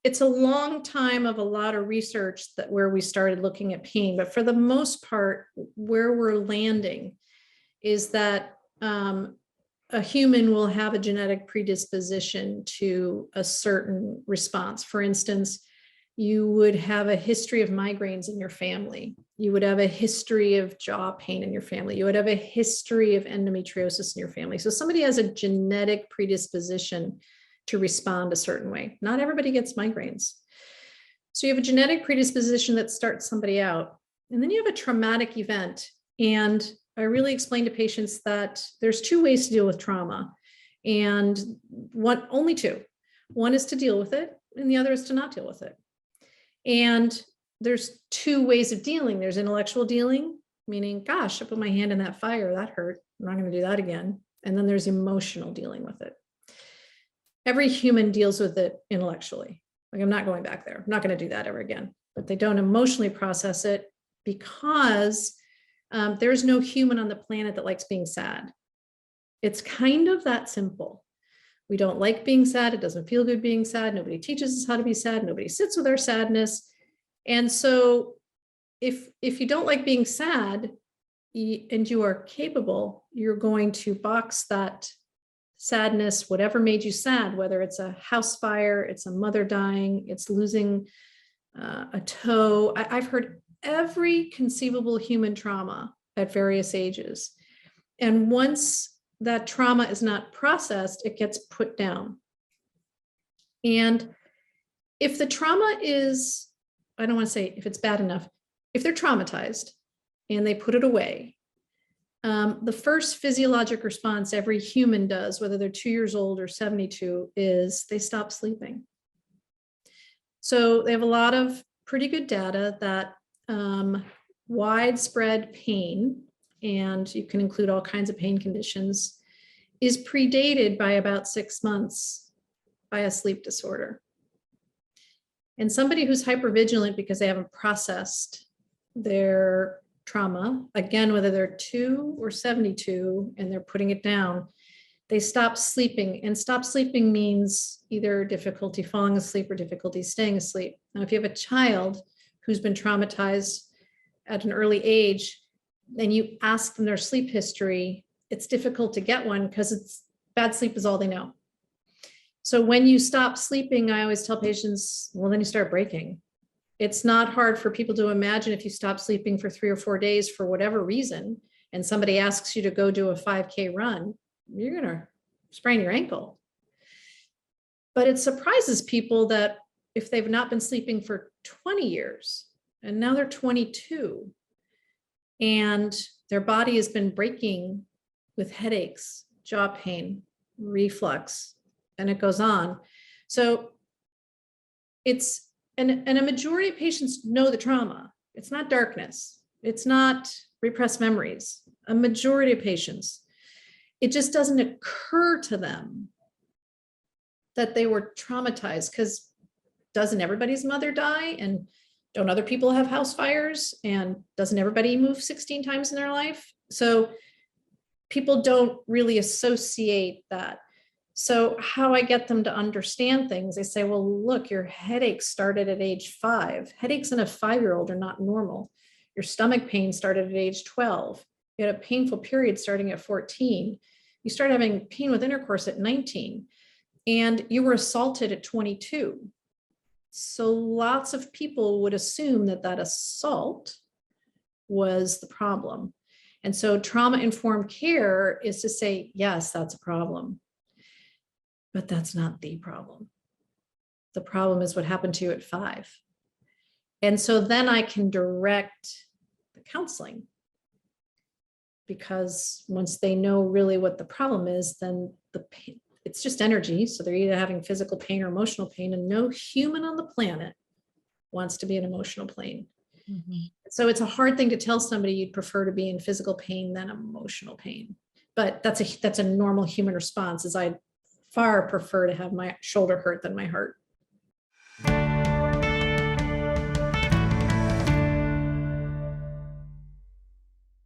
it's a long time of a lot of research that where we started looking at pain, but for the most part, where we're landing is that a human will have a genetic predisposition to a certain response. For instance, you would have a history of migraines in your family. You would have a history of jaw pain in your family. You would have a history of endometriosis in your family. So somebody has a genetic predisposition to respond a certain way. Not everybody gets migraines. So you have a genetic predisposition that starts somebody out. And then you have a traumatic event. And I really explain to patients that there's two ways to deal with trauma. And only two. One is to deal with it, and the other is to not deal with it. And there's two ways of dealing. There's intellectual dealing, meaning, gosh, I put my hand in that fire, that hurt. I'm not going to do that again. And then there's emotional dealing with it. Every human deals with it intellectually. Like, I'm not going back there. I'm not going to do that ever again. But they don't emotionally process it because there's no human on the planet that likes being sad. It's kind of that simple. We don't like being sad. It doesn't feel good being sad. Nobody teaches us how to be sad. Nobody sits with our sadness. And so if you don't like being sad and you are capable, you're going to box that sadness, whatever made you sad, whether it's a house fire, it's a mother dying, it's losing a toe. I've heard every conceivable human trauma at various ages. And once that trauma is not processed, it gets put down. And if the trauma is, I don't want to say if it's bad enough, if they're traumatized and they put it away, the first physiologic response every human does, whether they're 2 years old or 72, is they stop sleeping. So they have a lot of pretty good data that widespread pain, and you can include all kinds of pain conditions, is predated by about 6 months by a sleep disorder. And somebody who's hypervigilant because they haven't processed their trauma, again, whether they're 2 or 72 and they're putting it down, they stop sleeping. And stop sleeping means either difficulty falling asleep or difficulty staying asleep. Now, if you have a child who's been traumatized at an early age, and you ask them their sleep history, it's difficult to get one because it's bad sleep is all they know. So when you stop sleeping, I always tell patients, well, then you start breaking. It's not hard for people to imagine if you stop sleeping for 3 or 4 days for whatever reason, and somebody asks you to go do a 5K run, you're going to sprain your ankle. But it surprises people that if they've not been sleeping for 20 years and now they're 22 and their body has been breaking with headaches, jaw pain, reflux, and it goes on. So it's, and a majority of patients know the trauma. It's not darkness. It's not repressed memories. A majority of patients, it just doesn't occur to them that they were traumatized, because doesn't everybody's mother die? And don't other people have house fires? And doesn't everybody move 16 times in their life? So people don't really associate that. So how I get them to understand things, they say, well, look, your headaches started at age 5. Headaches in a 5-year-old are not normal. Your stomach pain started at age 12. You had a painful period starting at 14. You started having pain with intercourse at 19. And you were assaulted at 22. So lots of people would assume that that assault was the problem. And so trauma-informed care is to say, yes, that's a problem. But that's not the problem. The problem is what happened to you at 5. And so then I can direct the counseling, because once they know really what the problem is, then the pain, it's just energy. So they're either having physical pain or emotional pain, and no human on the planet wants to be in emotional pain. Mm-hmm. So it's a hard thing to tell somebody you'd prefer to be in physical pain than emotional pain. But that's a normal human response, is I'd far prefer to have my shoulder hurt than my heart.